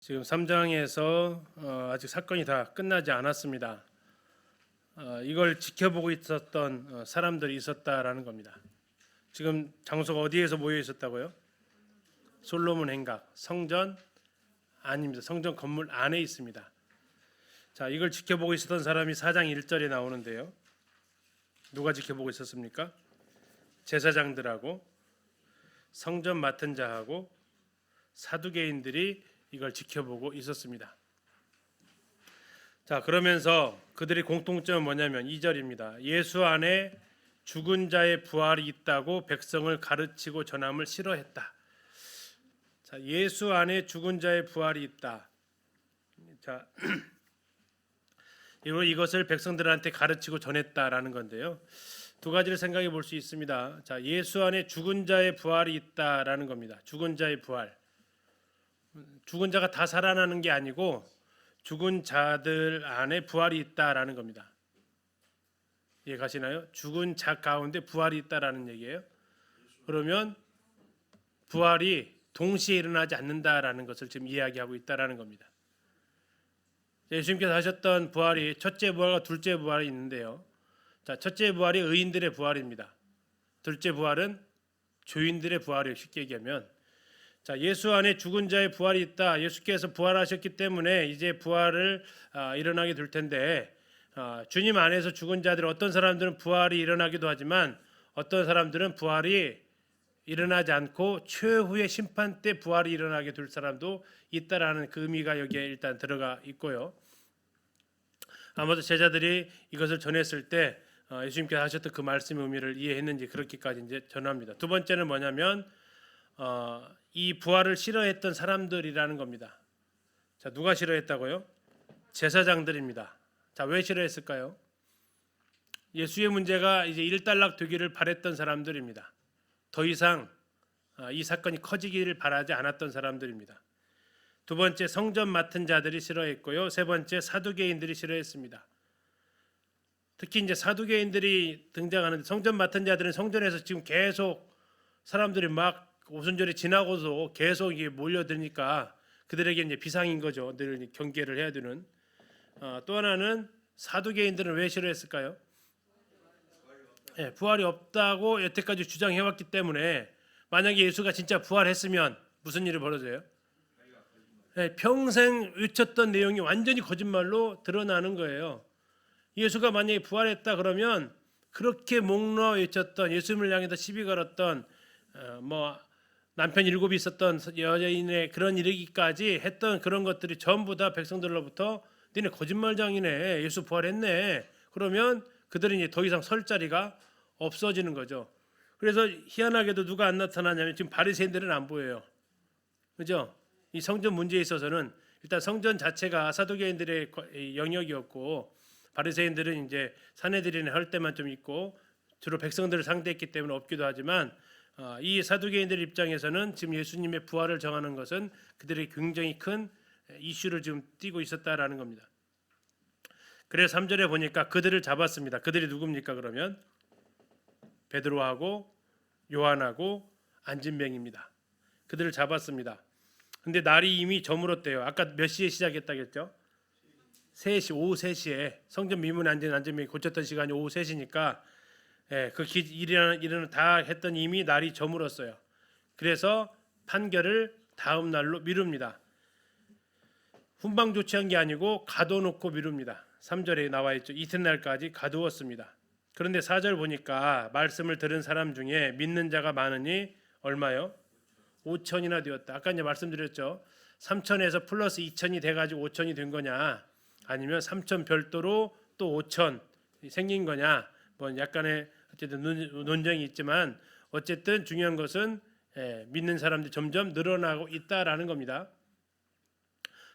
지금 3장에서 아직 사건이 다 끝나지 않았습니다. 이걸 지켜보고 있었던 사람들이 있었다라는 겁니다. 지금 장소가 어디에서 모여 있었다고요? 솔로몬 행각, 성전 아닙니다. 성전 건물 안에 있습니다. 자, 이걸 지켜보고 있었던 사람이 4장 1절에 나오는데요. 누가 지켜보고 있었습니까? 제사장들하고 성전 맡은 자하고 사두개인들이 이걸 지켜보고 있었습니다. 자, 그러면서 그들의 공통점은 뭐냐면 2절입니다. 예수 안에 죽은 자의 부활이 있다고 백성을 가르치고 전함을 싫어했다. 자, 예수 안에 죽은 자의 부활이 있다. 자, 이것을 백성들한테 가르치고 전했다라는 건데요. 두 가지를 생각해 볼 수 있습니다. 자, 예수 안에 죽은 자의 부활이 있다라는 겁니다. 죽은 자의 부활. 죽은 자가 다 살아나는 게 아니고 죽은 자들 안에 부활이 있다라는 겁니다. 이해 가시나요? 죽은 자 가운데 부활이 있다라는 얘기예요. 그러면 부활이 동시에 일어나지 않는다라는 것을 지금 이야기하고 있다라는 겁니다. 예수님께서 하셨던 부활이 첫째 부활과 둘째 부활이 있는데요. 자, 첫째 부활이 의인들의 부활입니다. 둘째 부활은 죄인들의 부활이에요. 쉽게 얘기하면. 자, 예수 안에 죽은 자의 부활이 있다. 예수께서 부활하셨기 때문에 이제 부활을 일어나게 될 텐데 주님 안에서 죽은 자들 어떤 사람들은 부활이 일어나기도 하지만 어떤 사람들은 부활이 일어나지 않고 최후의 심판 때 부활이 일어나게 될 사람도 있다라는 그 의미가 여기에 일단 들어가 있고요. 아마도 제자들이 이것을 전했을 때 예수님께서 하셨던 그 말씀의 의미를 이해했는지 그렇게까지 이제 전합니다. 두 번째는 뭐냐면 이 부활을 싫어했던 사람들이라는 겁니다. 자, 누가 싫어했다고요? 제사장들입니다. 자, 왜 싫어했을까요? 예수의 문제가 이제 일단락 되기를 바랬던 사람들입니다. 더 이상 이 사건이 커지기를 바라지 않았던 사람들입니다. 두 번째, 성전 맡은 자들이 싫어했고요. 세 번째, 사두개인들이 싫어했습니다. 특히 이제 사두개인들이 등장하는데 성전 맡은 자들은 성전에서 지금 계속 사람들이 막 오순절이 지나고도 계속 이게 몰려드니까 그들에게 이제 비상인 거죠. 늘 경계를 해야 되는. 또 하나는 사두개인들은 왜 싫어했을까요? 부활이 없다고 여태까지 주장해왔기 때문에 만약에 예수가 진짜 부활했으면 무슨 일이 벌어져요? 평생 외쳤던 내용이 완전히 거짓말로 드러나는 거예요. 예수가 만약에 부활했다 그러면 그렇게 목 놓아 외쳤던 예수님을 향해서 시비 걸었던 남편 7이 있었던 여자인의 그런 이르기까지 했던 그런 것들이 전부 다 백성들로부터 너네 거짓말장이네, 예수 부활했네, 그러면 그들이 이제 더 이상 설 자리가 없어지는 거죠. 그래서 희한하게도 누가 안 나타나냐면 지금 바리새인들은 안 보여요. 그죠? 이 성전 문제에 있어서는 일단 성전 자체가 사두개인들의 영역이었고 바리새인들은 이제 사내들이나 할 때만 좀 있고 주로 백성들을 상대했기 때문에 없기도 하지만 이 사두개인들 입장에서는 지금 예수님의 부활을 정하는 것은 그들의 굉장히 큰 이슈를 지금 띄고 있었다라는 겁니다. 그래서 3절에 보니까 그들을 잡았습니다. 그들이 누굽니까? 그러면 베드로하고 요한하고 안진뱅입니다. 그들을 잡았습니다. 근데 날이 이미 저물었대요. 아까 몇 시에 시작했다겠죠? 3시, 오후 3시에 성전 미문에 앉은 안진뱅이 고쳤던 시간이 오후 3시니까 그 일을 다 했던 이미 날이 저물었어요. 그래서 판결을 다음 날로 미룹니다. 훈방 조치한 게 아니고 가둬놓고 미룹니다. 3절에 나와 있죠. 이튿날까지 가두었습니다. 그런데 4절 보니까 말씀을 들은 사람 중에 믿는 자가 많으니 얼마요? 5천이나 되었다. 아까 이제 말씀드렸죠. 3천에서 플러스 2천이 돼가지고 5천이 된 거냐, 아니면 3천 별도로 또 5천 생긴 거냐, 뭐 약간의 어쨌든 논쟁이 있지만 어쨌든 중요한 것은 믿는 사람들이 점점 늘어나고 있다라는 겁니다.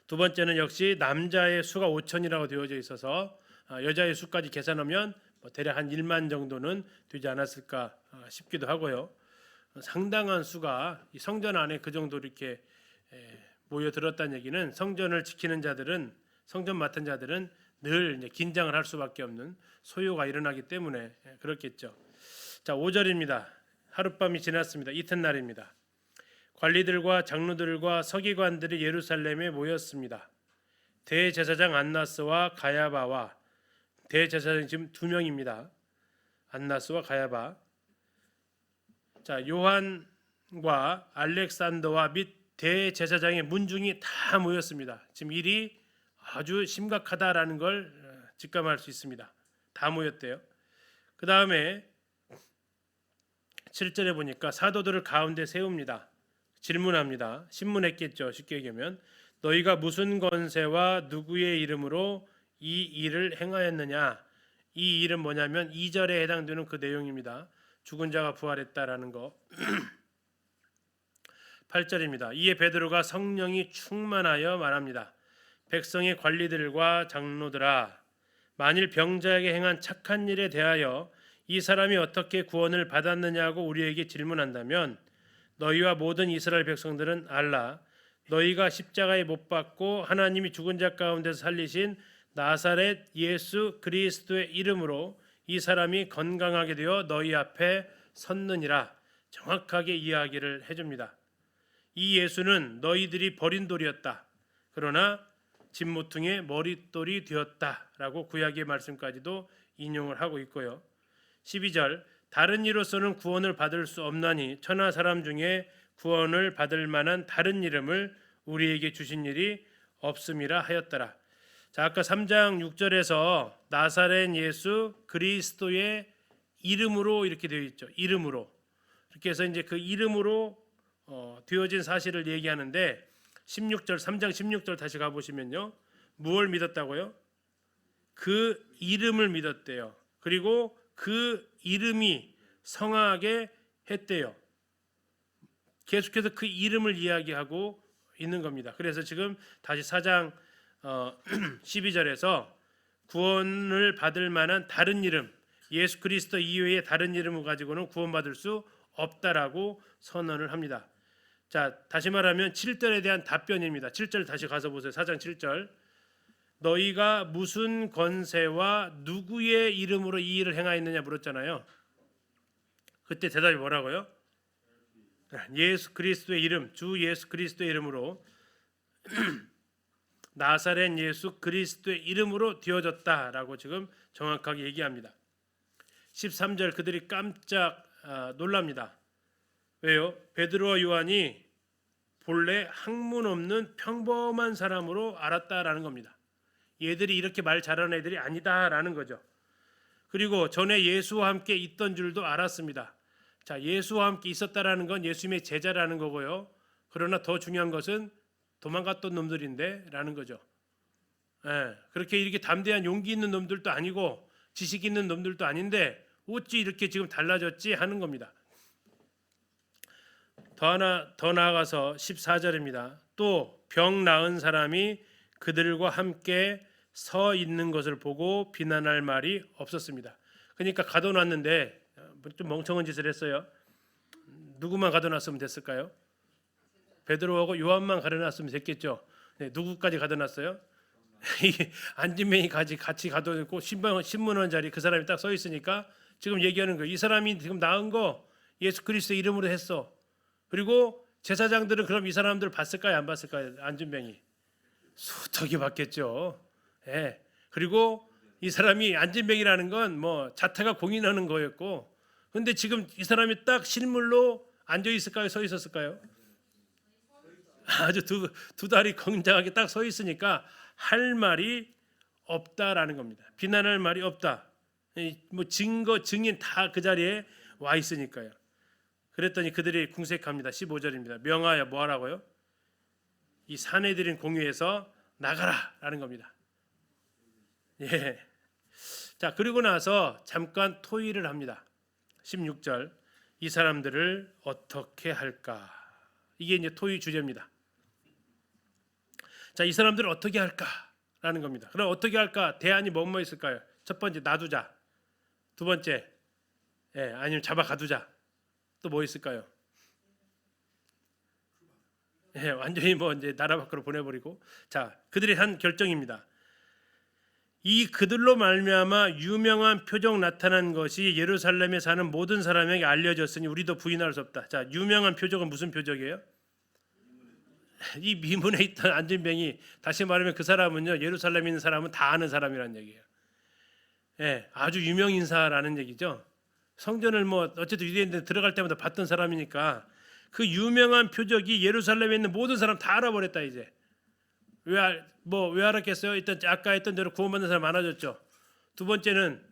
두 번째는 역시 남자의 수가 5천이라고 되어져 있어서 여자의 수까지 계산하면 대략 한 1만 정도는 되지 않았을까 싶기도 하고요. 상당한 수가 이 성전 안에 그 정도 이렇게 모여들었다는 얘기는 성전을 지키는 자들은, 성전 맡은 자들은 늘 이제 긴장을 할 수밖에 없는 소요가 일어나기 때문에 그렇겠죠. 자, 5절입니다. 하룻밤이 지났습니다. 이튿날입니다. 관리들과 장로들과 서기관들이 예루살렘에 모였습니다. 대제사장 안나스와 가야바와 대제사장 지금 두 명입니다. 안나스와 가야바. 자, 요한과 알렉산더와 및 대제사장의 문중이 다 모였습니다. 지금 일이 아주 심각하다라는 걸 직감할 수 있습니다. 다 모였대요. 그 다음에 7절에 보니까 사도들을 가운데 세웁니다. 질문합니다. 신문했겠죠. 쉽게 얘기하면 너희가 무슨 권세와 누구의 이름으로 이 일을 행하였느냐. 이 일은 뭐냐면 2절에 해당되는 그 내용입니다. 죽은 자가 부활했다라는 거. 8절입니다. 이에 베드로가 성령이 충만하여 말합니다. 백성의 관리들과 장로들아, 만일 병자에게 행한 착한 일에 대하여 이 사람이 어떻게 구원을 받았느냐고 우리에게 질문한다면 너희와 모든 이스라엘 백성들은 알라. 너희가 십자가에 못 박고 하나님이 죽은 자 가운데서 살리신 나사렛 예수 그리스도의 이름으로 이 사람이 건강하게 되어 너희 앞에 섰느니라. 정확하게 이야기를 해줍니다. 이 예수는 너희들이 버린 돌이었다. 그러나 진모퉁이의 머릿돌이 되었다라고 구약의 말씀까지도 인용을 하고 있고요. 12절 다른 이로서는 구원을 받을 수 없나니 천하 사람 중에 구원을 받을 만한 다른 이름을 우리에게 주신 일이 없음이라 하였더라. 자, 아까 3장 6절에서 나사렛 예수 그리스도의 이름으로 이렇게 되어 있죠. 이름으로. 이렇게 해서 이제 그 이름으로 되어진 사실을 얘기하는데 16절 3장 16절 다시 가보시면요. 무엇을 믿었다고요? 그 이름을 믿었대요. 그리고 그 이름이 성하게 했대요. 계속해서 그 이름을 이야기하고 있는 겁니다. 그래서 지금 다시 4장 12절에서 구원을 받을 만한 다른 이름, 예수 그리스도 이외의 다른 이름을 가지고는 구원받을 수 없다라고 선언을 합니다. 자, 다시 말하면 7절에 대한 답변입니다. 7절 다시 가서 보세요. 4장 7절. 너희가 무슨 권세와 누구의 이름으로 이 일을 행하였느냐 물었잖아요. 그때 대답이 뭐라고요? 예수 그리스도의 이름, 주 예수 그리스도의 이름으로 나사렛 예수 그리스도의 이름으로 되어졌다라고 지금 정확하게 얘기합니다. 13절 그들이 깜짝 놀랍니다. 왜요? 베드로와 요한이 본래 학문 없는 평범한 사람으로 알았다라는 겁니다. 얘들이 이렇게 말 잘하는 애들이 아니다라는 거죠. 그리고 전에 예수와 함께 있던 줄도 알았습니다. 자, 예수와 함께 있었다라는 건 예수님의 제자라는 거고요. 그러나 더 중요한 것은 도망갔던 놈들인데 라는 거죠. 그렇게 이렇게 담대한 용기 있는 놈들도 아니고 지식 있는 놈들도 아닌데 어찌 이렇게 지금 달라졌지 하는 겁니다. 더 나아가서 14절입니다. 또 병 나은 사람이 그들과 함께 서 있는 것을 보고 비난할 말이 없었습니다. 그러니까 가둬놨는데 좀 멍청한 짓을 했어요. 누구만 가둬놨으면 됐을까요? 베드로하고 요한만 가둬놨으면 됐겠죠. 네, 누구까지 가둬놨어요? 안진뱅이까지 같이 가둬놓고 신문원 자리 그 사람이 딱 서 있으니까 지금 얘기하는 거예요. 이 사람이 지금 나은 거 예수 그리스도 이름으로 했어. 그리고 제사장들은 그럼 이 사람들 봤을까요? 안 봤을까요? 안진뱅이 수턱이 봤겠죠. 예. 그리고 이 사람이 안진뱅이라는 건 뭐 자태가 공인하는 거였고, 근데 지금 이 사람이 딱 실물로 앉아 있을까요? 서 있었을까요? 아주 두 다리 건장하게 딱 서 있으니까 할 말이 없다라는 겁니다. 비난할 말이 없다. 뭐 증거 증인 다 그 자리에 와 있으니까요. 그랬더니 그들이 궁색합니다. 15절입니다. 명하여 뭐 하라고요? 이 사내들인 공회에서 나가라라는 겁니다. 예. 자, 그리고 나서 잠깐 토의를 합니다. 16절. 이 사람들을 어떻게 할까? 이게 이제 토의 주제입니다. 자, 이 사람들을 어떻게 할까라는 겁니다. 그럼 어떻게 할까? 대안이 뭐뭐 있을까요? 첫 번째 놔두자. 두 번째, 아니면 잡아 가두자. 또 뭐 있을까요? 완전히 뭐 이제 나라 밖으로 보내버리고. 자, 그들이 한 결정입니다. 이 그들로 말미암아 유명한 표적 나타난 것이 예루살렘에 사는 모든 사람에게 알려졌으니 우리도 부인할 수 없다. 자, 유명한 표적은 무슨 표적이에요? 이 미문에 있던 안진뱅이, 다시 말하면 그 사람은요, 예루살렘에 있는 사람은 다 아는 사람이라는 얘기예요. 예, 아주 유명 인사라는 얘기죠. 성전을 뭐 어쨌든 유대인들 들어갈 때마다 봤던 사람이니까 그 유명한 표적이 예루살렘에 있는 모든 사람 다 알아버렸다 이제. 왜 알았겠어요? 일단 아까 했던 대로 구원받는 사람 많아졌죠. 두 번째는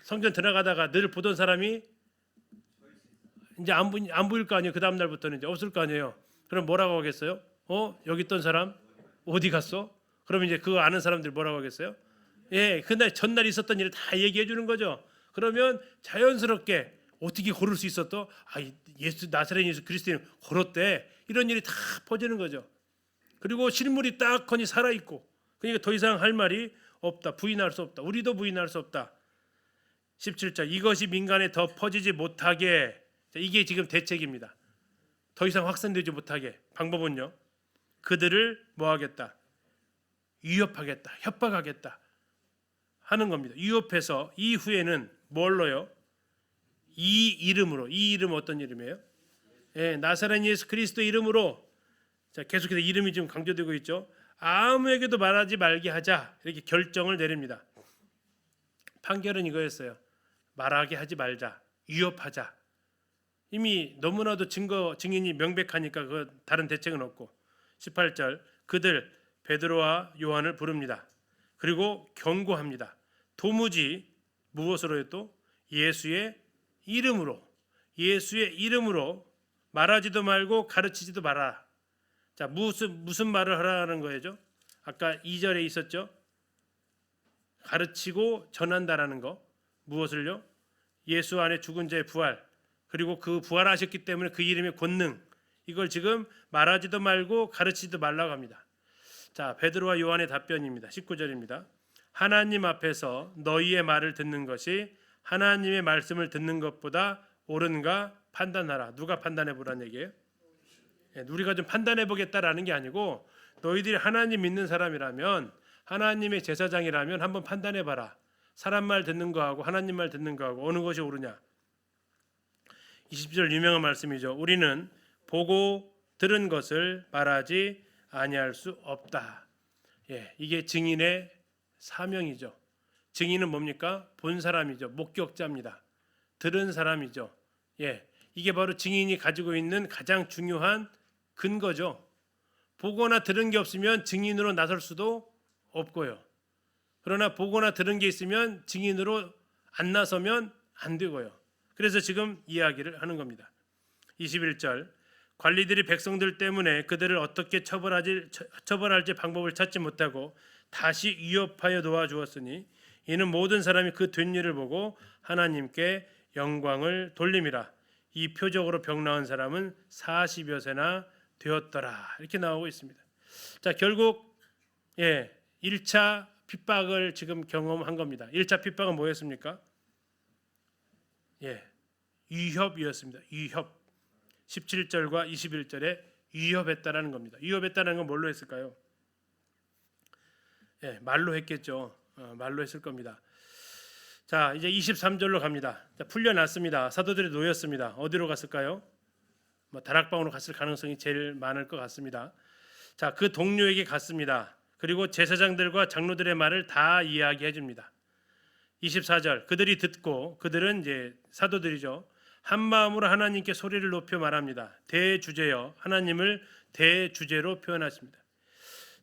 성전 들어가다가 늘 보던 사람이 이제 안 보일 거 아니에요. 그 다음 날부터는 이제 없을 거 아니에요. 그럼 뭐라고 하겠어요? 여기 있던 사람 어디 갔어? 그러면 이제 그거 아는 사람들 뭐라고 하겠어요? 예, 그날 전날 있었던 일을 다 얘기해 주는 거죠. 그러면 자연스럽게 어떻게 걸을 수 있었어? 예수 나사렛 예수 그리스도인 걸었대. 이런 일이 다 퍼지는 거죠. 그리고 실물이 딱하니 살아 있고, 그러니까 더 이상 할 말이 없다. 부인할 수 없다. 우리도 부인할 수 없다. 17절 이것이 민간에 더 퍼지지 못하게, 이게 지금 대책입니다. 더 이상 확산되지 못하게 방법은요, 그들을 뭐 하겠다? 위협하겠다. 협박하겠다 하는 겁니다. 위협해서 이후에는 뭘로요? 이 이름으로. 이 이름 어떤 이름이에요? 예, 나사렛 예수 그리스도 이름으로. 자, 계속해서 이름이 지금 강조되고 있죠. 아무에게도 말하지 말게 하자, 이렇게 결정을 내립니다. 판결은 이거였어요. 말하게 하지 말자, 위협하자. 이미 너무나도 증인이 명백하니까 그 다른 대책은 없고. 18절 그들 베드로와 요한을 부릅니다. 그리고 경고합니다. 도무지 무엇으로요? 또 예수의 이름으로 말하지도 말고 가르치지도 마라. 자, 무슨 말을 하라는 거예요? 아까 2절에 있었죠. 가르치고 전한다라는 거. 무엇을요? 예수 안에 죽은 자의 부활, 그리고 그 부활하셨기 때문에 그 이름의 권능, 이걸 지금 말하지도 말고 가르치지도 말라고 합니다. 자, 베드로와 요한의 답변입니다. 19절입니다. 하나님 앞에서 너희의 말을 듣는 것이 하나님의 말씀을 듣는 것보다 옳은가 판단하라. 누가 판단해 보라는 얘기예요? 우리가 좀 판단해 보겠다라는 게 아니고, 너희들이 하나님 믿는 사람이라면, 하나님의 제사장이라면 한번 판단해 봐라. 사람 말 듣는 거하고 하나님 말 듣는 거하고 어느 것이 옳으냐. 20절 유명한 말씀이죠. 우리는 보고 들은 것을 말하지 아니할 수 없다. 예, 이게 증인의 사명이죠. 증인은 뭡니까? 본 사람이죠. 목격자입니다. 들은 사람이죠. 예, 이게 바로 증인이 가지고 있는 가장 중요한 근거죠. 보거나 들은 게 없으면 증인으로 나설 수도 없고요. 그러나 보거나 들은 게 있으면 증인으로 안 나서면 안 되고요. 그래서 지금 이야기를 하는 겁니다. 21절 관리들이 백성들 때문에 그들을 어떻게 처벌할지 방법을 찾지 못하고 다시 위협하여 놓아주었으니 이는 모든 사람이 그 된 일을 보고 하나님께 영광을 돌림이라. 이 표적으로 병 나은 사람은 40여 세나 되었더라. 이렇게 나오고 있습니다. 자, 결국 1차 핍박을 지금 경험한 겁니다. 1차 핍박은 뭐였습니까? 위협이었습니다. 위협. 17절과 21절에 위협했다라는 겁니다. 위협했다는 건 뭘로 했을까요? 말로 했겠죠. 말로 했을 겁니다. 자, 이제 23절로 갑니다. 자, 풀려났습니다. 사도들이 놓였습니다. 어디로 갔을까요? 다락방으로 갔을 가능성이 제일 많을 것 같습니다. 자, 그 동료에게 갔습니다. 그리고 제사장들과 장로들의 말을 다 이야기해 줍니다. 24절 그들이 듣고, 그들은 이제 사도들이죠. 한 마음으로 하나님께 소리를 높여 말합니다. 대주제여, 하나님을 대주제로 표현하십니다.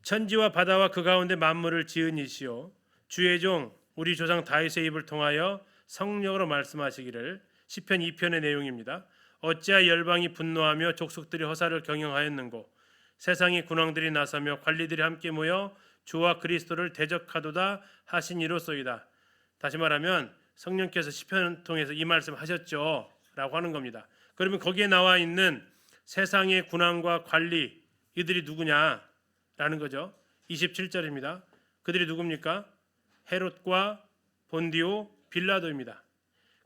천지와 바다와 그 가운데 만물을 지은 이시오, 주의 종 우리 조상 다윗의 입을 통하여 성령으로 말씀하시기를. 시편 2편의 내용입니다. 어찌하여 열방이 분노하며 족속들이 허사를 경영하였는고, 세상의 군왕들이 나서며 관리들이 함께 모여 주와 그리스도를 대적하도다 하시니로소이다. 다시 말하면 성령께서 시편을 통해서 이 말씀 하셨죠 라고 하는 겁니다. 그러면 거기에 나와 있는 세상의 군왕과 관리, 이들이 누구냐 라는 거죠. 27절입니다. 그들이 누굽니까? 헤롯과 본디오, 빌라도입니다.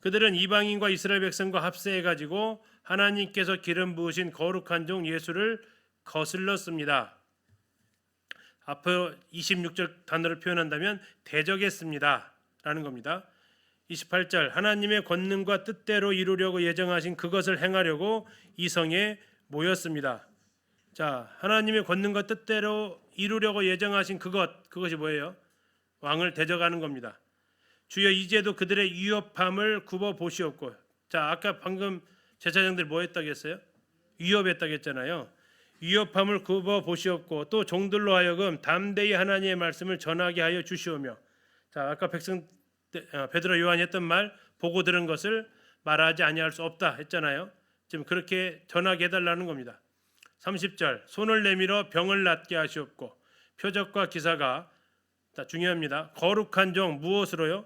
그들은 이방인과 이스라엘 백성과 합세해가지고 하나님께서 기름 부으신 거룩한 종 예수를 거슬렀습니다. 앞으로 26절 단어를 표현한다면 대적했습니다 라는 겁니다. 28절 하나님의 권능과 뜻대로 이루려고 예정하신 그것을 행하려고 이 성에 모였습니다. 자, 하나님의 권능과 뜻대로 이루려고 예정하신 그것이 뭐예요? 왕을 대적하는 겁니다. 주여 이제도 그들의 위협함을 굽어 보시옵고. 자, 아까 방금 제사장들 뭐 했다고 했어요? 위협했다고 했잖아요. 위협함을 굽어 보시옵고 또 종들로 하여금 담대히 하나님의 말씀을 전하게 하여 주시오며. 자, 아까 베드로 요한이 했던 말, 보고 들은 것을 말하지 아니할 수 없다 했잖아요. 지금 그렇게 전하게 해달라는 겁니다. 30절, 손을 내밀어 병을 낫게 하시옵고 표적과 기사가, 자, 중요합니다. 거룩한 종 무엇으로요?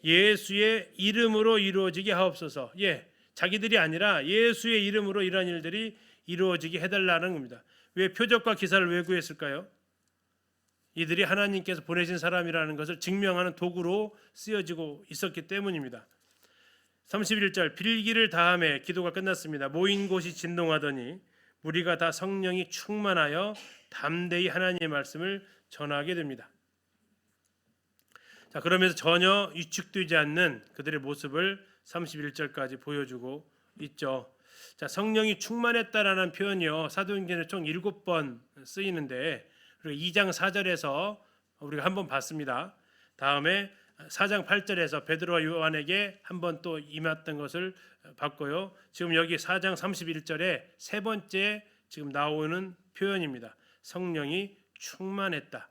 예수의 이름으로 이루어지게 하옵소서. 예, 자기들이 아니라 예수의 이름으로 이러한 일들이 이루어지게 해달라는 겁니다. 왜 표적과 기사를 왜 구했을까요? 이들이 하나님께서 보내신 사람이라는 것을 증명하는 도구로 쓰여지고 있었기 때문입니다. 31절, 빌기를 다함에 기도가 끝났습니다. 모인 곳이 진동하더니 우리가 다 성령이 충만하여 담대히 하나님의 말씀을 전하게 됩니다. 자, 그러면서 전혀 위축되지 않는 그들의 모습을 31절까지 보여주고 있죠. 자, 성령이 충만했다라는 표현이요, 사도행전에 총 7번 쓰이는데, 그리고 2장 4절에서 우리가 한번 봤습니다. 다음에 4장 8절에서 베드로와 요한에게 한번 또 임했던 것을 봤고요. 지금 여기 4장 31절에 세 번째 지금 나오는 표현입니다. 성령이 충만했다.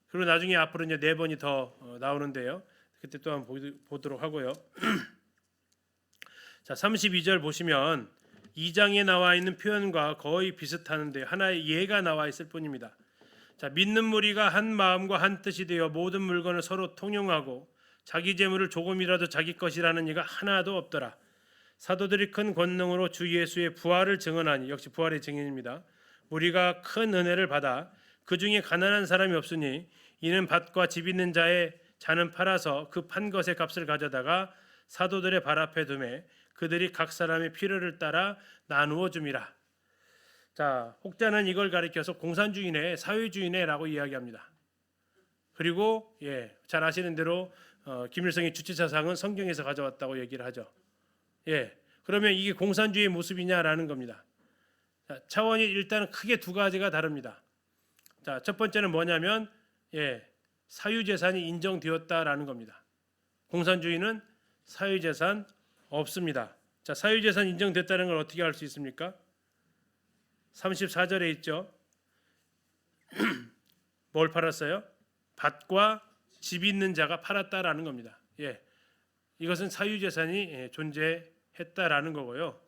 그리고 나중에 앞으로 이제 4번이 더 나오는데요. 그때 또 한번 보도록 하고요. 자, 32절 보시면 2장에 나와 있는 표현과 거의 비슷하는데 하나의 예가 나와 있을 뿐입니다. 자, 믿는 무리가 한 마음과 한 뜻이 되어 모든 물건을 서로 통용하고 자기 재물을 조금이라도 자기 것이라는 이가 하나도 없더라. 사도들이 큰 권능으로 주 예수의 부활을 증언하니, 역시 부활의 증인입니다. 우리가 큰 은혜를 받아 그 중에 가난한 사람이 없으니 이는 밭과 집 있는 자의 자는 팔아서 그 판 것의 값을 가져다가 사도들의 발 앞에 두매 그들이 각 사람의 필요를 따라 나누어 줌이라. 자, 혹자는 이걸 가리켜서 공산주의네, 사회주의네라고 이야기합니다. 그리고 잘 아시는 대로 김일성의 주체사상은 성경에서 가져왔다고 얘기를 하죠. 그러면 이게 공산주의의 모습이냐라는 겁니다. 자, 차원이 일단 크게 두 가지가 다릅니다. 자, 첫 번째는 뭐냐면 사유재산이 인정되었다라는 겁니다. 공산주의는 사유재산 없습니다. 자, 사유재산 인정됐다는 걸 어떻게 알 수 있습니까? 34절에 있죠. 뭘 팔았어요? 밭과 집 있는 자가 팔았다라는 겁니다. 이것은 사유재산이 존재했다라는 거고요.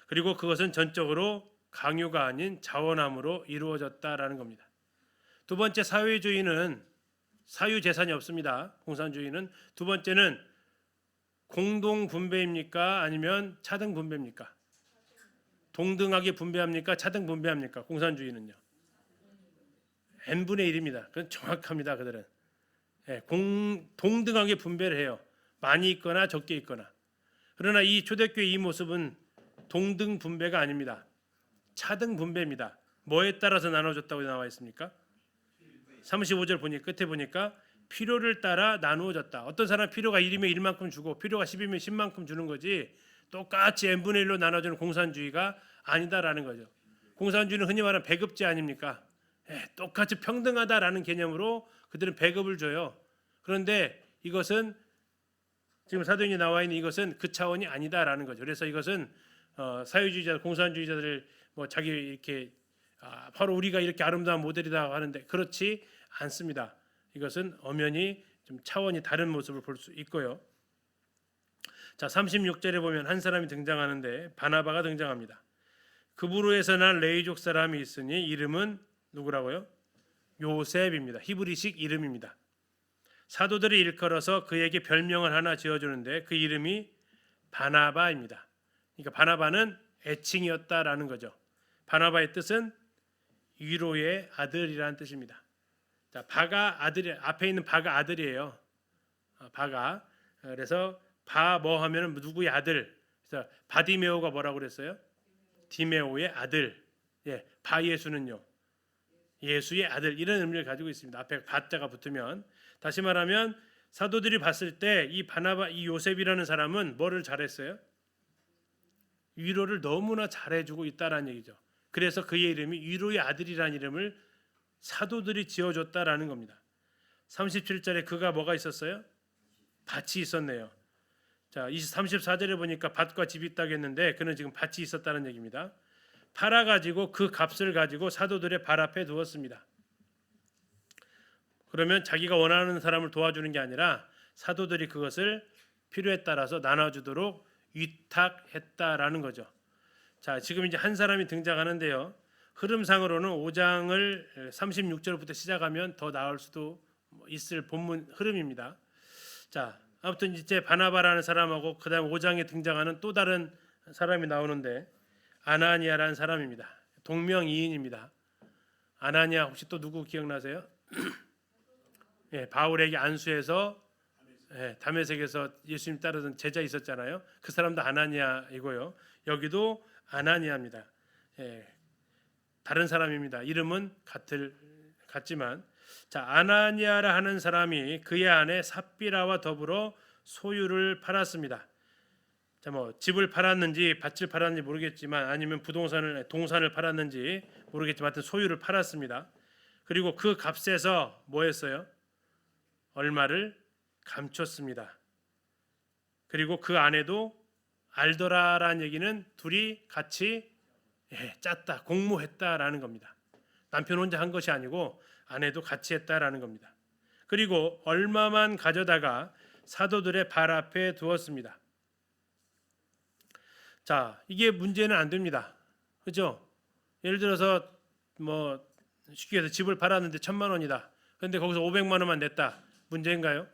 그리고 그것은 전적으로 강요가 아닌 자원함으로 이루어졌다라는 겁니다. 두 번째, 사회주의는 사유재산이 없습니다. 공산주의는. 두 번째는 공동 분배입니까? 아니면 차등 분배입니까? 동등하게 분배합니까? 차등 분배합니까? 공산주의는요. n분의 1입니다. 그건 정확합니다. 그들은. 동등하게 분배를 해요. 많이 있거나 적게 있거나. 그러나 이 초대교회 이 모습은 동등 분배가 아닙니다. 차등 분배입니다. 뭐에 따라서 나눠줬다고 나와 있습니까? 35절 끝에 보니까 필요를 따라 나누어졌다. 어떤 사람 필요가 1이면 1만큼 주고 필요가 10이면 10만큼 주는 거지, 똑같이 n분의 1로 나눠주는 공산주의가 아니다라는 거죠. 공산주의는 흔히 말하는 배급제 아닙니까? 똑같이 평등하다라는 개념으로 그들은 배급을 줘요. 그런데 이것은 지금 사도행전에 나와 있는 이것은 그 차원이 아니다라는 거죠. 그래서 이것은 사유주의자, 공산주의자들을 자기 이렇게 바로 우리가 이렇게 아름다운 모델이다 하는데 그렇지 않습니다. 이것은 엄연히 좀 차원이 다른 모습을 볼 수 있고요. 자, 36절에 보면 한 사람이 등장하는데 바나바가 등장합니다. 그브로에서 난 레위족 사람이 있으니 이름은 누구라고요? 요셉입니다. 히브리식 이름입니다. 사도들이 일컬어서 그에게 별명을 하나 지어주는데 그 이름이 바나바입니다. 그러니까 바나바는 애칭이었다라는 거죠. 바나바의 뜻은 위로의 아들이라는 뜻입니다. 자, 바가 아들이, 앞에 있는 바가 아들이에요. 바가. 그래서 바 뭐 하면은 누구의 아들. 그래서 바디메오가 뭐라고 그랬어요? 디메오의 아들. 바 예수는요, 예수의 아들, 이런 의미를 가지고 있습니다. 앞에 바자가 붙으면. 다시 말하면 사도들이 봤을 때 이 바나바, 이 요셉이라는 사람은 뭐를 잘했어요? 위로를 너무나 잘해주고 있다라는 얘기죠. 그래서 그의 이름이 위로의 아들이라는 이름을 사도들이 지어줬다라는 겁니다. 37절에 그가 뭐가 있었어요? 밭이 있었네요. 자, 34절에 보니까 밭과 집이 있다고 했는데 그는 지금 밭이 있었다는 얘기입니다. 팔아가지고 그 값을 가지고 사도들의 발 앞에 두었습니다. 그러면 자기가 원하는 사람을 도와주는 게 아니라 사도들이 그것을 필요에 따라서 나눠주도록 위탁했다라는 거죠. 자, 지금 이제 한 사람이 등장하는데요. 흐름상으로는 5장을 36절부터 시작하면 더 나을 수도 있을 본문 흐름입니다. 자, 아무튼 이제 바나바라는 사람하고 그다음 5장에 등장하는 또 다른 사람이 나오는데 아나니아라는 사람입니다. 동명이인입니다. 아나니아 혹시 또 누구 기억나세요? 예, 바울에게 안수해서 다메섹에서 예수님 따르던 제자 있었잖아요. 그 사람도 아나니아이고요. 여기도 아나니아입니다. 예, 다른 사람입니다. 이름은 같지만 자, 아나니아라 하는 사람이 그의 아내 삽비라와 더불어 소유를 팔았습니다. 자, 뭐 집을 팔았는지 밭을 팔았는지 모르겠지만 아니면 동산을 팔았는지 모르겠지만 하여튼 소유를 팔았습니다. 그리고 그 값에서 뭐 했어요? 얼마를 감췄습니다. 그리고 그 아내도 알더라라는 얘기는 둘이 같이 짰다, 공모했다라는 겁니다. 남편 혼자 한 것이 아니고 아내도 같이 했다라는 겁니다. 그리고 얼마만 가져다가 사도들의 발 앞에 두었습니다. 자, 이게 문제는 안 됩니다. 그죠? 예를 들어서 뭐 쉽게 해서 집을 팔았는데 1,000만 원이다. 그런데 거기서 500만 원만 냈다. 문제인가요?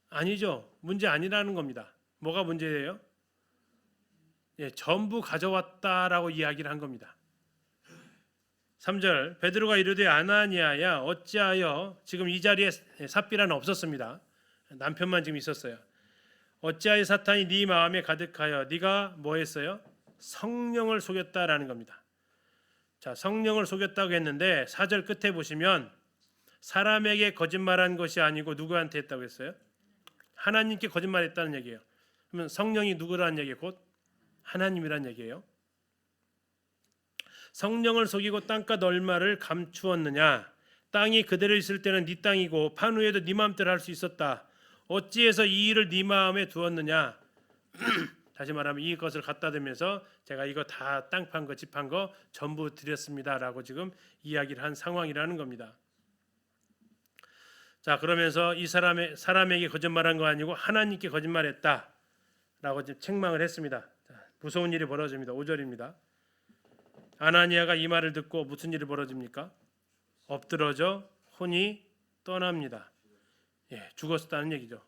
아니죠. 문제 아니라는 겁니다. 뭐가 문제예요? 전부 가져왔다라고 이야기를 한 겁니다. 3절 베드로가 이르되 아나니아야 어찌하여 지금 이 자리에 삽비라는 없었습니다. 남편만 지금 있었어요. 어찌하여 사탄이 네 마음에 가득하여 네가 뭐 했어요? 성령을 속였다라는 겁니다. 자, 성령을 속였다고 했는데 4절 끝에 보시면 사람에게 거짓말한 것이 아니고 누구한테 했다고 했어요? 하나님께 거짓말했다는 얘기예요. 그러면 성령이 누구라는 얘기예요? 곧 하나님이란 얘기예요. 성령을 속이고 땅값 얼마를 감추었느냐? 땅이 그대로 있을 때는 네 땅이고 판 후에도 네 마음대로 할 수 있었다. 어찌해서 이 일을 네 마음에 두었느냐? 다시 말하면 이것을 갖다 대면서 제가 이거 다 땅 판 거, 집 판 거 전부 드렸습니다라고 지금 이야기를 한 상황이라는 겁니다. 자, 그러면서 이 사람에게 거짓말한 거 아니고 하나님께 거짓말했다라고 지금 책망을 했습니다. 자, 무서운 일이 벌어집니다. 5절입니다. 아나니아가 이 말을 듣고 무슨 일이 벌어집니까? 엎드러져 혼이 떠납니다. 죽었다는 얘기죠.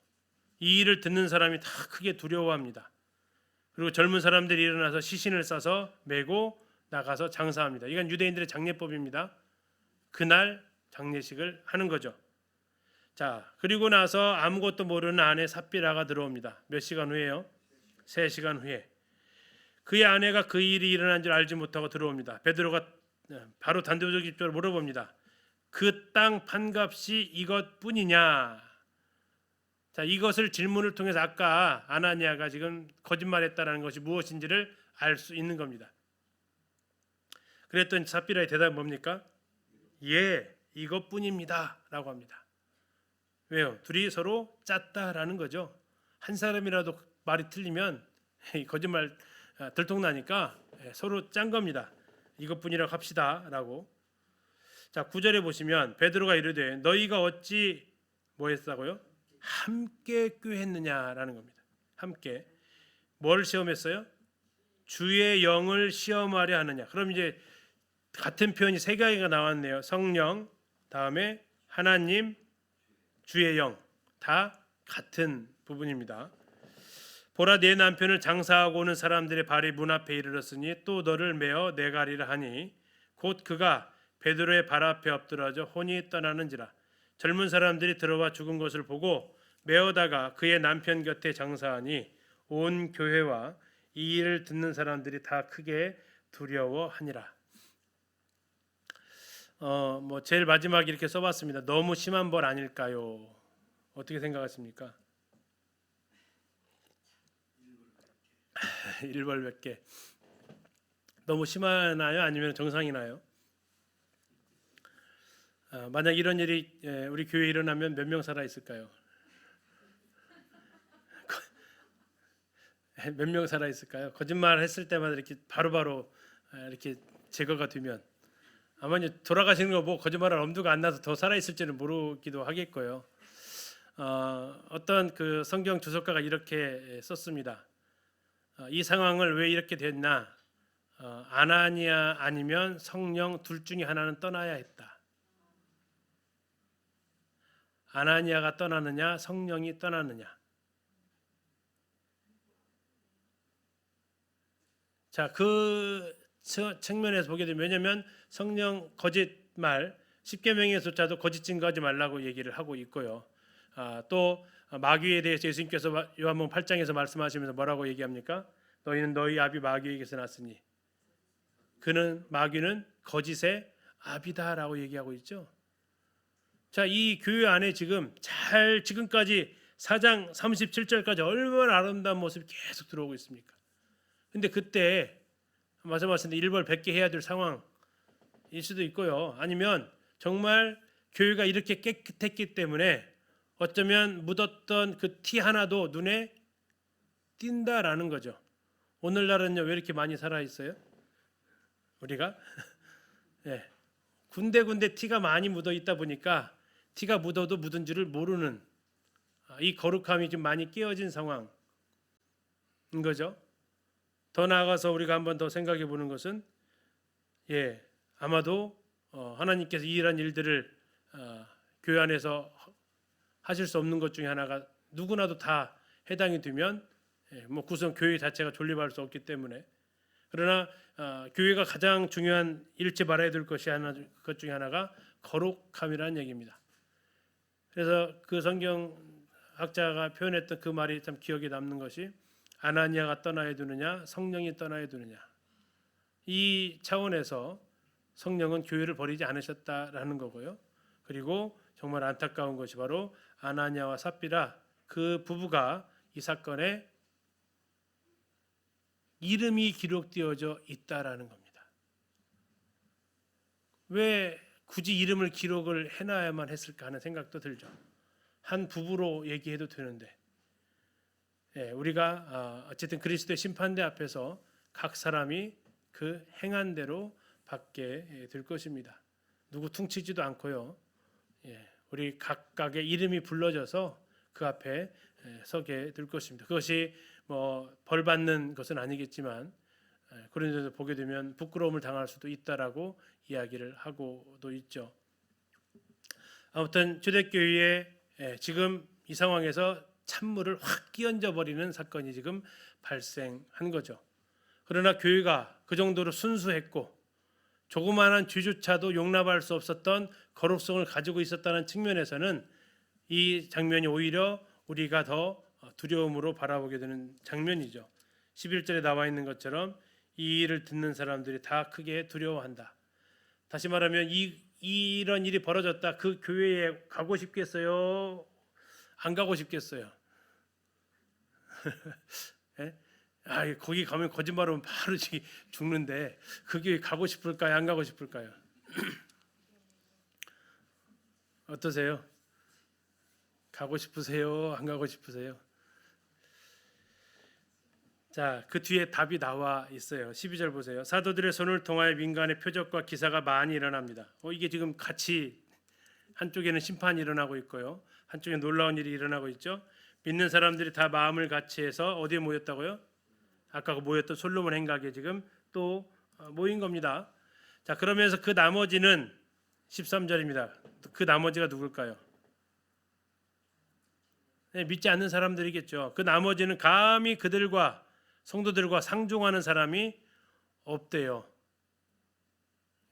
이 일을 듣는 사람이 다 크게 두려워합니다. 그리고 젊은 사람들이 일어나서 시신을 싸서 메고 나가서 장사합니다. 이건 유대인들의 장례법입니다. 그날 장례식을 하는 거죠. 자, 그리고 나서 아무것도 모르는 아내 삽비라가 들어옵니다. 몇 시간 후에요? 3시간 후에. 그의 아내가 그 일이 일어난 줄 알지 못하고 들어옵니다. 베드로가 바로 단도직입적으로 물어봅니다. 그 땅 판값이 이것뿐이냐? 자, 이것을 질문을 통해서 아까 아나니아가 지금 거짓말했다라는 것이 무엇인지를 알 수 있는 겁니다. 그랬더니 삽비라의 대답은 뭡니까? 예, 이것뿐입니다라고 합니다. 왜요? 둘이 서로 짰다라는 거죠. 한 사람이라도 말이 틀리면 거짓말 들통나니까 서로 짠 겁니다. 이것뿐이라고 합시다라고. 자, 9절에 보시면 베드로가 이르되 너희가 어찌 뭐 했다고요? 함께 꾀했느냐라는 겁니다. 함께 뭘 시험했어요? 주의 영을 시험하려 하느냐. 그럼 이제 같은 표현이 3가지가 나왔네요. 성령, 다음에 하나님, 주의 영, 다 같은 부분입니다. 보라, 내 남편을 장사하고 오는 사람들의 발이 문 앞에 이르렀으니 또 너를 메어 내가리라 하니 곧 그가 베드로의 발 앞에 엎드러져 혼이 떠나는지라. 젊은 사람들이 들어와 죽은 것을 보고 메어다가 그의 남편 곁에 장사하니 온 교회와 이 일을 듣는 사람들이 다 크게 두려워하니라. 뭐 제일 마지막에 이렇게 써봤습니다. 너무 심한 벌 아닐까요? 어떻게 생각하십니까? 일벌백계. 너무 심하나요? 아니면 정상이나요? 만약 이런 일이 우리 교회에 일어나면 몇 명 살아 있을까요? 몇 명 살아 있을까요? 거짓말 했을 때마다 이렇게 바로바로 이렇게 제거가 되면 아마 이제 돌아가시는 거 보고 거짓말할 엄두가 안 나서 더 살아 있을지는 모르기도 하겠고요. 어떤 그 성경 주석가가 이렇게 썼습니다. 이 상황을 왜 이렇게 됐나? 아나니아 아니면 성령 둘 중에 하나는 떠나야 했다. 아나니아가 떠나느냐, 성령이 떠나느냐. 자, 그 측면에서 보게 되면, 왜냐하면 성령 거짓말 10계명에서조차도 거짓 증거하지 말라고 얘기를 하고 있고요. 또 마귀에 대해서 예수님께서 요한복음 8장에서 말씀하시면서 뭐라고 얘기합니까? 너희는 너희 아비 마귀에게서 났으니 그는 마귀는 거짓의 아비다라고 얘기하고 있죠. 자, 이 교회 안에 지금 지금까지 4장 37절까지 얼마나 아름다운 모습이 계속 들어오고 있습니까? 근데 그때 말씀하셨는데 일벌 100개 해야 될 상황일 수도 있고요. 아니면 정말 교회가 이렇게 깨끗했기 때문에 어쩌면 묻었던 그 티 하나도 눈에 띈다라는 거죠. 오늘날은요, 왜 이렇게 많이 살아 있어요? 우리가 네. 군데군데 티가 많이 묻어 있다 보니까 티가 묻어도 묻은 줄을 모르는 이 거룩함이 좀 많이 깨어진 상황인 거죠. 더 나아가서 우리가 한번 더 생각해 보는 것은 아마도 하나님께서 이러한 일들을 교회 안에서 하실 수 없는 것 중에 하나가 누구나도 다 해당이 되면 뭐 구성 교회 자체가 존립할 수 없기 때문에, 그러나 교회가 가장 중요한 잃지 말아야 될 것 중에 하나가 거룩함이라는 얘기입니다. 그래서 그 성경학자가 표현했던 그 말이 참 기억에 남는 것이 아나니아가 떠나야 되느냐, 성령이 떠나야 되느냐. 이 차원에서 성령은 교회를 버리지 않으셨다라는 거고요. 그리고 정말 안타까운 것이 바로 아나니아와 삽비라 그 부부가 이 사건에 이름이 기록되어져 있다라는 겁니다. 왜 굳이 이름을 기록을 해놔야만 했을까 하는 생각도 들죠. 한 부부로 얘기해도 되는데, 우리가 어쨌든 그리스도의 심판대 앞에서 각 사람이 그 행한 대로 받게 될 것입니다. 누구 퉁치지도 않고요. 우리 각각의 이름이 불러져서 그 앞에 서게 될 것입니다. 그것이 뭐 벌 받는 것은 아니겠지만 그런 데서 보게 되면 부끄러움을 당할 수도 있다라고 이야기를 하고도 있죠. 아무튼 초대교회에 지금 이 상황에서 찬물을 확 끼얹어 버리는 사건이 지금 발생한 거죠. 그러나 교회가 그 정도로 순수했고 조그마한 죄조차도 용납할 수 없었던 거룩성을 가지고 있었다는 측면에서는 이 장면이 오히려 우리가 더 두려움으로 바라보게 되는 장면이죠. 11절에 나와 있는 것처럼 이 일을 듣는 사람들이 다 크게 두려워한다. 다시 말하면 이런 일이 벌어졌다. 그 교회에 가고 싶겠어요? 안 가고 싶겠어요? 거기 가면 거짓말하면 바로 죽는데 그 교회 가고 싶을까요? 안 가고 싶을까요? 어떠세요? 가고 싶으세요? 안 가고 싶으세요? 자, 그 뒤에 답이 나와 있어요. 12절 보세요. 사도들의 손을 통하여 민간의 표적과 기사가 많이 일어납니다. 이게 지금 같이 한쪽에는 심판이 일어나고 있고요. 한쪽에 놀라운 일이 일어나고 있죠. 믿는 사람들이 다 마음을 같이해서 어디에 모였다고요? 아까 모였던 솔로몬 행각에 지금 또 모인 겁니다. 자, 그러면서 그 나머지는 13절입니다. 그 나머지가 누굴까요? 믿지 않는 사람들이겠죠. 그 나머지는 감히 그들과 성도들과 상종하는 사람이 없대요.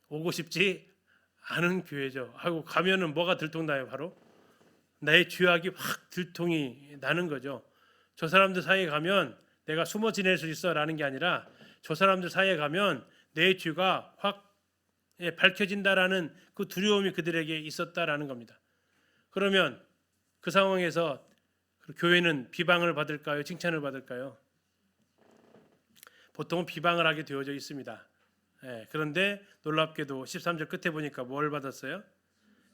오고 싶지 않은 교회죠. 가면은 뭐가 들통나요? 바로 나의 죄악이 확 들통이 나는 거죠. 저 사람들 사이에 가면 내가 숨어 지낼 수 있어라는 게 아니라 저 사람들 사이에 가면 내 죄가 확 밝혀진다라는 그 두려움이 그들에게 있었다라는 겁니다. 그러면 그 상황에서 교회는 비방을 받을까요? 칭찬을 받을까요? 보통은 비방을 하게 되어져 있습니다. 그런데 놀랍게도 13절 끝에 보니까 뭘 받았어요?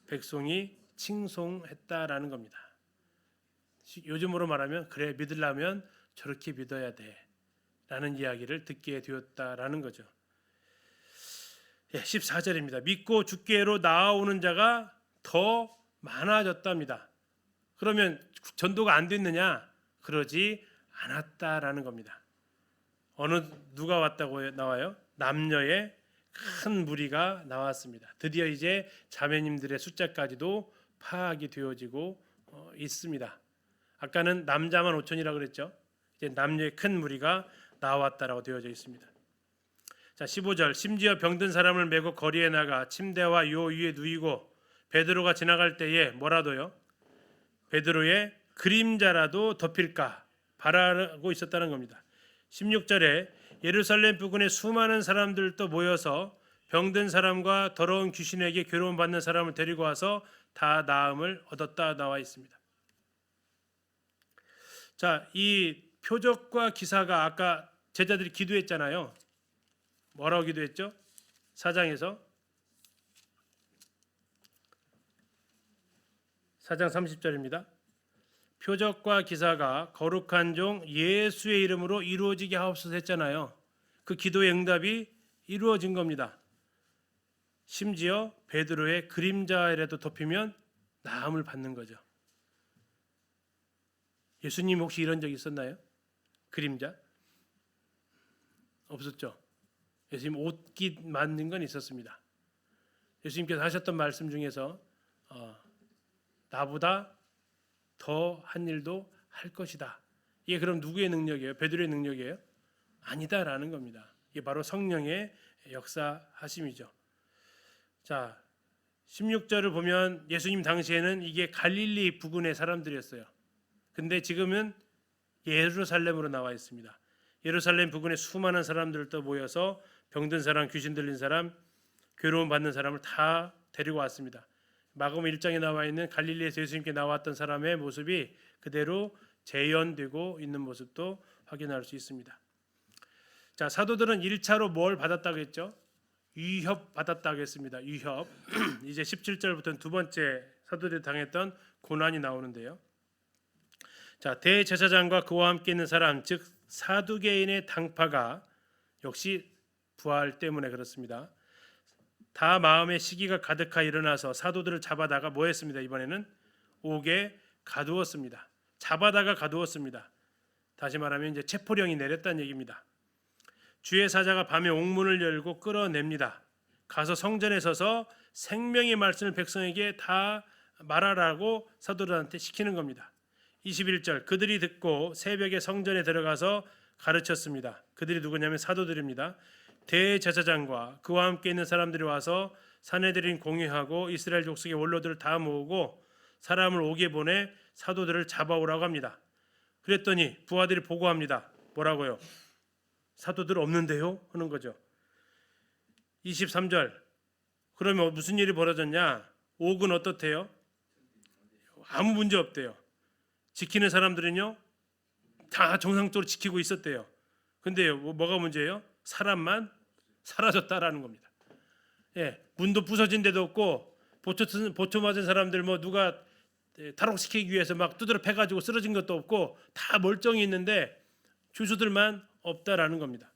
백성이 칭송했다라는 겁니다. 요즘으로 말하면 그래 믿으려면 저렇게 믿어야 돼 라는 이야기를 듣게 되었다라는 거죠. 14절입니다. 믿고 주께로 나아오는 자가 더 많아졌답니다. 그러면 전도가 안 됐느냐? 그러지 않았다라는 겁니다. 누가 왔다고 나와요? 남녀의 큰 무리가 나왔습니다. 드디어 이제 자매님들의 숫자까지도 파악이 되어지고 있습니다. 아까는 남자만 5천이라고 그랬죠. 이제 남녀의 큰 무리가 나왔다라고 되어져 있습니다. 자, 15절 심지어 병든 사람을 메고 거리에 나가 침대와 요 위에 누이고 베드로가 지나갈 때에 뭐라도요? 베드로의 그림자라도 덮일까 바라고 있었다는 겁니다. 16절에 예루살렘 부근에 수많은 사람들도 모여서 병든 사람과 더러운 귀신에게 괴로움 받는 사람을 데리고 와서 다 나음을 얻었다 나와 있습니다. 자, 이 표적과 기사가 아까 제자들이 기도했잖아요. 뭐라고 기도했죠? 4장 30절입니다. 표적과 기사가 거룩한 종 예수의 이름으로 이루어지게 하옵소서 했잖아요. 그 기도의 응답이 이루어진 겁니다. 심지어 베드로의 그림자라도 덮이면 나음을 받는 거죠. 예수님 혹시 이런 적 있었나요? 그림자? 없었죠. 예수님 옷깃 만든 건 있었습니다. 예수님께서 하셨던 말씀 중에서 나보다 더 한 일도 할 것이다. 이게 그럼 누구의 능력이에요? 베드로의 능력이에요? 아니다라는 겁니다. 이게 바로 성령의 역사하심이죠. 자, 16절을 보면 예수님 당시에는 이게 갈릴리 부근의 사람들이었어요. 근데 지금은 예루살렘으로 나와 있습니다. 예루살렘 부근에 수많은 사람들도 모여서 병든 사람, 귀신 들린 사람, 괴로움 받는 사람을 다 데리고 왔습니다. 마가복음 1장에 나와 있는 갈릴리에서 예수님께 나왔던 사람의 모습이 그대로 재현되고 있는 모습도 확인할 수 있습니다. 자, 사도들은 1차로 뭘 받았다고 했죠? 위협 받았다고 했습니다. 위협. 이제 17절부터는 두 번째 사도들이 당했던 고난이 나오는데요. 자, 대제사장과 그와 함께 있는 사람, 즉 사두개인의 당파가 역시 부활 때문에 그렇습니다. 다 마음의 시기가 가득하 일어나서 사도들을 잡아다가 뭐 했습니다. 이번에는 옥에 가두었습니다. 잡아다가 가두었습니다. 다시 말하면 이제 체포령이 내렸다는 얘기입니다. 주의 사자가 밤에 옥문을 열고 끌어냅니다. 가서 성전에 서서 생명의 말씀을 백성에게 다 말하라고 사도들한테 시키는 겁니다. 21절 그들이 듣고 새벽에 성전에 들어가서 가르쳤습니다. 그들이 누구냐면 사도들입니다. 대제사장과 그와 함께 있는 사람들이 와서 산헤드린 공회하고 이스라엘 족속의 원로들을 다 모으고 사람을 옥에 보내 사도들을 잡아오라고 합니다. 그랬더니 부하들이 보고합니다. 뭐라고요? 사도들 없는데요? 하는 거죠. 23절 그러면 무슨 일이 벌어졌냐? 옥은 어떻대요? 아무 문제 없대요. 지키는 사람들은요 다 정상적으로 지키고 있었대요. 근데요 뭐가 문제예요? 사람만 사라졌다라는 겁니다. 문도 부서진 데도 없고 보초 맞은 사람들 뭐 누가 탈옥시키기 위해서 막 두드려 패가지고 쓰러진 것도 없고 다 멀쩡히 있는데 죄수들만 없다라는 겁니다.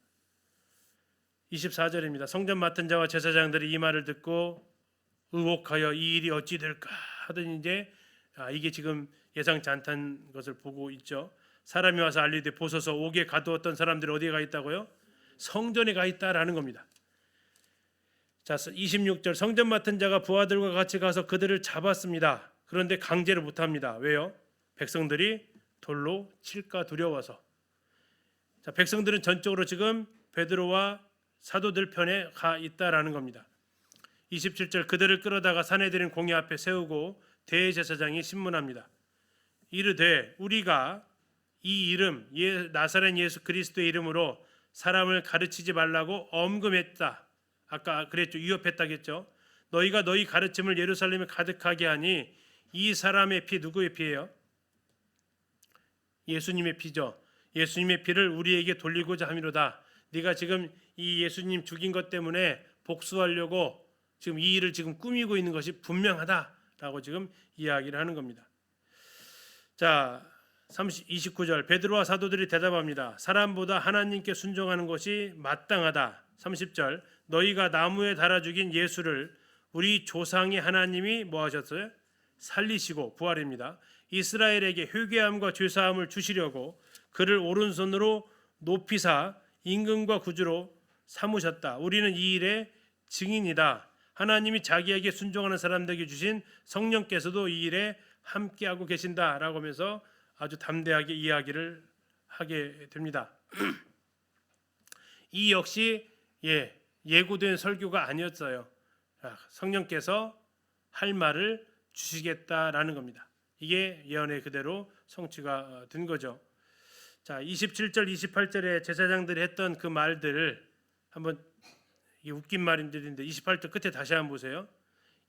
24절입니다. 성전 맡은 자와 제사장들이 이 말을 듣고 의혹하여 이 일이 어찌 될까 하더니 이제 이게 지금 예상치 않다는 것을 보고 있죠. 사람이 와서 알리되 보소서 옥에 가두었던 사람들이 어디에 가 있다고요? 성전에 가 있다라는 겁니다. 자, 26절 성전 맡은 자가 부하들과 같이 가서 그들을 잡았습니다. 그런데 강제를 못합니다. 왜요? 백성들이 돌로 칠까 두려워서. 자, 백성들은 전적으로 지금 베드로와 사도들 편에 가 있다라는 겁니다. 27절 그들을 끌어다가 산헤드린 공회 앞에 세우고 대제사장이 신문합니다. 이르되 우리가 이 이름 나사렛 예수 그리스도의 이름으로 사람을 가르치지 말라고 엄금했다. 아까 그랬죠. 위협했다겠죠. 너희가 너희 가르침을 예루살렘에 가득하게 하니 이 사람의 피 누구의 피예요? 예수님의 피죠. 예수님의 피를 우리에게 돌리고자 함이로다. 네가 지금 이 예수님 죽인 것 때문에 복수하려고 지금 이 일을 지금 꾸미고 있는 것이 분명하다라고 지금 이야기를 하는 겁니다. 자, 29절 베드로와 사도들이 대답합니다. 사람보다 하나님께 순종하는 것이 마땅하다. 30절 너희가 나무에 달아 죽인 예수를 우리 조상의 하나님이 뭐 하셨어요? 살리시고 부활입니다. 이스라엘에게 회개함과 죄사함을 주시려고 그를 오른손으로 높이사 임금과 구주로 삼으셨다. 우리는 이 일의 증인이다. 하나님이 자기에게 순종하는 사람들에게 주신 성령께서도 이 일에 함께하고 계신다라고 하면서 아주 담대하게 이야기를 하게 됩니다. 이 역시 예고된 설교가 아니었어요. 성령께서 할 말을 주시겠다라는 겁니다. 이게 예언의 그대로 성취가 된 거죠. 자, 27절 28절에 제사장들이 했던 그 말들을 한번, 이게 웃긴 말인데 28절 끝에 다시 한번 보세요.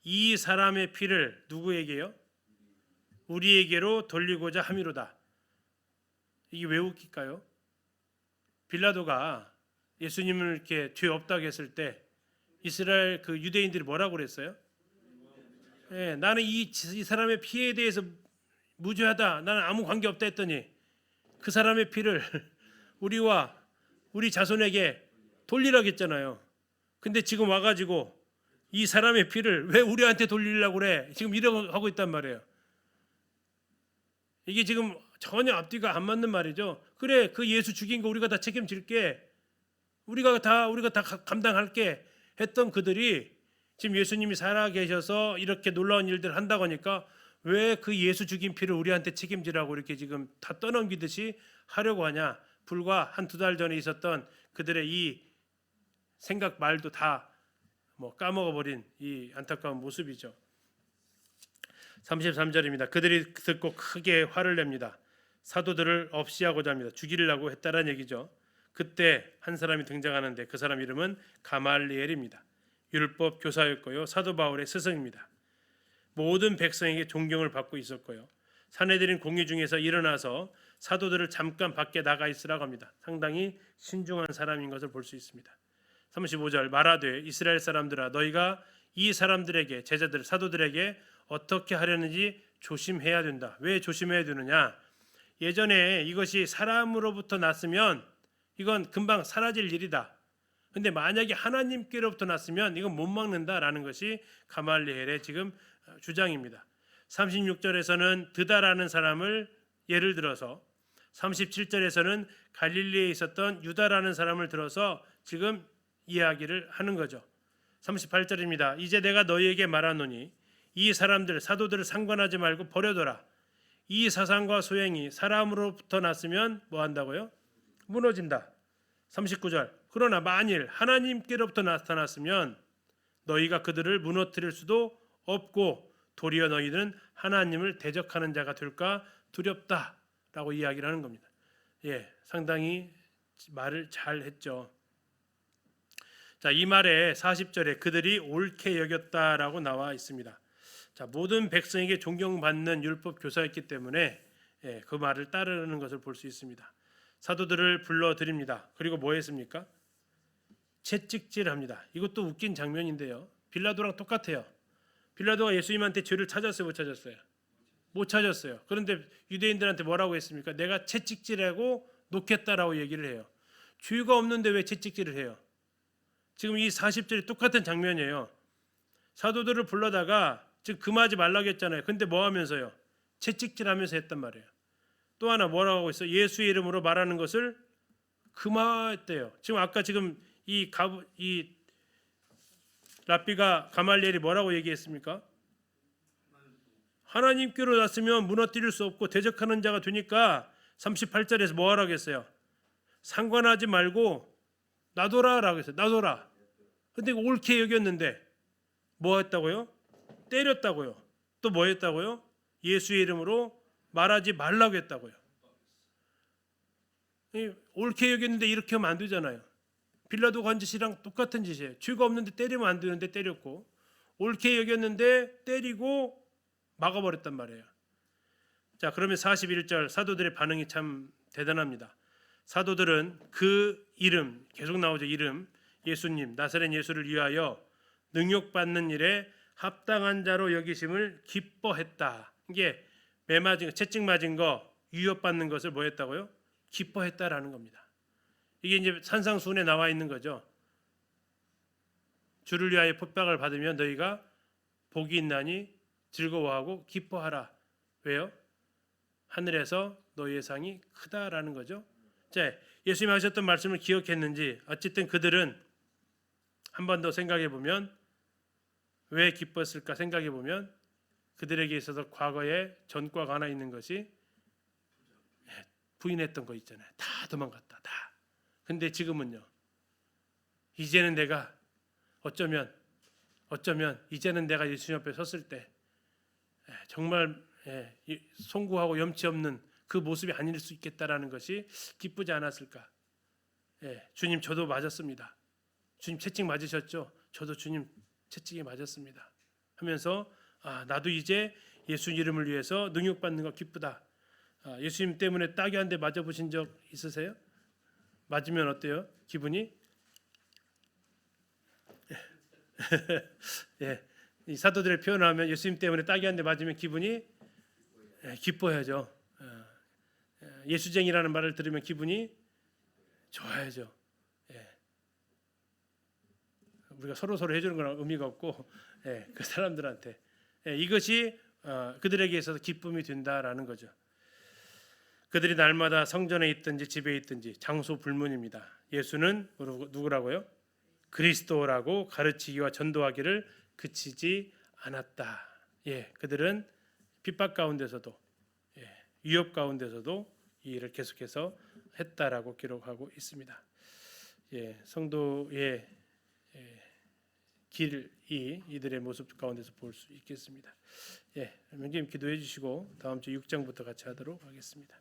이 사람의 피를 누구에게요? 우리에게로 돌리고자 함이로다. 이게 왜 웃길까요? 빌라도가 예수님을 이렇게 죄 없다고 했을 때 이스라엘 그 유대인들이 뭐라고 그랬어요? 나는 이 사람의 피에 대해서 무죄하다. 나는 아무 관계 없다 했더니 그 사람의 피를 우리와 우리 자손에게 돌리라고 했잖아요. 근데 지금 와가지고 이 사람의 피를 왜 우리한테 돌리려고 그래? 지금 이러고 하고 있단 말이에요. 이게 지금 전혀 앞뒤가 안 맞는 말이죠. 그래, 그 예수 죽인 거 우리가 다 책임질게. 우리가 다 감당할게 했던 그들이 지금 예수님이 살아계셔서 이렇게 놀라운 일들을 한다고 하니까 왜 그 예수 죽인 피를 우리한테 책임지라고 이렇게 지금 다 떠넘기듯이 하려고 하냐. 불과 한두 달 전에 있었던 그들의 이 생각 말도 다 뭐 까먹어버린 이 안타까운 모습이죠. 33절입니다. 그들이 듣고 크게 화를 냅니다. 사도들을 없이하고자 합니다. 죽이려고 했다라는 얘기죠. 그때 한 사람이 등장하는데 그 사람 이름은 가말리엘입니다. 율법 교사였고요. 사도 바울의 스승입니다. 모든 백성에게 존경을 받고 있었고요. 사내들인 공회 중에서 일어나서 사도들을 잠깐 밖에 나가 있으라고 합니다. 상당히 신중한 사람인 것을 볼 수 있습니다. 35절 말하되 이스라엘 사람들아 너희가 이 사람들에게 제자들 사도들에게 어떻게 하려는지 조심해야 된다. 왜 조심해야 되느냐? 예전에 이것이 사람으로부터 났으면 이건 금방 사라질 일이다. 근데 만약에 하나님께로부터 났으면 이건 못 막는다라는 것이 가말리엘의 지금 주장입니다. 36절에서는 드다라는 사람을 예를 들어서 37절에서는 갈릴리에 있었던 유다라는 사람을 들어서 지금 이야기를 하는 거죠. 38절입니다. 이제 내가 너희에게 말하노니 이 사람들 사도들을 상관하지 말고 버려둬라. 이 사상과 소행이 사람으로부터 났으면 뭐 한다고요? 무너진다. 39절 그러나 만일 하나님께로부터 나타났으면 너희가 그들을 무너뜨릴 수도 없고 도리어 너희는 하나님을 대적하는 자가 될까 두렵다라고 이야기를 하는 겁니다. 상당히 말을 잘 했죠. 자, 이 말에 40절에 그들이 옳게 여겼다라고 나와 있습니다. 자, 모든 백성에게 존경받는 율법 교사였기 때문에 그 말을 따르는 것을 볼 수 있습니다. 사도들을 불러드립니다. 그리고 뭐 했습니까? 채찍질합니다. 이것도 웃긴 장면인데요. 빌라도랑 똑같아요. 빌라도가 예수님한테 죄를 찾았어요, 못 찾았어요? 못 찾았어요. 그런데 유대인들한테 뭐라고 했습니까? 내가 채찍질하고 놓겠다라고 얘기를 해요. 죄가 없는데 왜 채찍질을 해요? 지금 이 40절이 똑같은 장면이에요. 사도들을 불러다가 지금 금하지 말라고 했잖아요. 근데 뭐 하면서요? 채찍질하면서 했단 말이에요. 또 하나 뭐라고 하고 있어요? 예수의 이름으로 말하는 것을 금하했대요. 지금 아까 지금 이 랍비가 가말리엘이 뭐라고 얘기했습니까? 하나님께로 났으면 무너뜨릴 수 없고 대적하는 자가 되니까 38절에서 뭐 하라고 했어요? 상관하지 말고 놔둬라라고 했어요. 놔둬라. 근데 옳게 여겼는데 뭐 했다고요? 때렸다고요. 또 뭐 했다고요? 예수의 이름으로 말하지 말라고 했다고요. 옳게 여겼는데 이렇게 하면 안 되잖아요. 빌라도가 한 짓이랑 똑같은 짓이에요. 죄가 없는데 때리면 안 되는데 때렸고 옳게 여겼는데 때리고 막아버렸단 말이에요. 자, 그러면 41절 사도들의 반응이 참 대단합니다. 사도들은 그 이름, 계속 나오죠. 이름, 예수님, 나사렛 예수를 위하여 능욕받는 일에 합당한 자로 여기심을 기뻐했다. 이게 매 맞은 거, 채찍 맞은 거, 위협받는 것을 뭐 했다고요? 기뻐했다라는 겁니다. 이게 이제 산상수훈에 나와 있는 거죠. 주를 위하여 핍박을 받으면 너희가 복이 있나니 즐거워하고 기뻐하라. 왜요? 하늘에서 너희의 상이 크다라는 거죠. 자, 예수님이 하셨던 말씀을 기억했는지 어쨌든 그들은 한 번 더 생각해 보면 왜 기뻤을까 생각해 보면 그들에게 있어서 과거에 전과가 하나 있는 것이 부인했던 거 있잖아요. 다 도망갔다. 다. 근데 지금은요. 이제는 내가 어쩌면 이제는 내가 예수님 앞에 섰을 때 정말 송구하고 염치 없는 그 모습이 아닐 수 있겠다라는 것이 기쁘지 않았을까? 주님 저도 맞았습니다. 주님 채찍 맞으셨죠? 저도 주님 채찍에 맞았습니다. 하면서 나도 이제 예수 이름을 위해서 능욕받는 거 기쁘다. 예수님 때문에 딱이 한 대 맞아보신 적 있으세요? 맞으면 어때요? 기분이? 이 사도들의 표현하면 예수님 때문에 딱이 한 대 맞으면 기분이 기뻐야죠. 예수쟁이라는 말을 들으면 기분이 좋아야죠. 우리가 서로 해주는 건 의미가 없고 그 사람들한테 이것이 그들에게 있어서 기쁨이 된다라는 거죠. 그들이 날마다 성전에 있든지 집에 있든지 장소 불문입니다. 예수는 누구라고요? 그리스도라고 가르치기와 전도하기를 그치지 않았다. 그들은 핍박 가운데서도 위협 가운데서도 이 일을 계속해서 했다라고 기록하고 있습니다. 성도의 길이 이들의 모습 가운데서 볼 수 있겠습니다. 명님 기도해 주시고 다음 주 6장부터 같이 하도록 하겠습니다.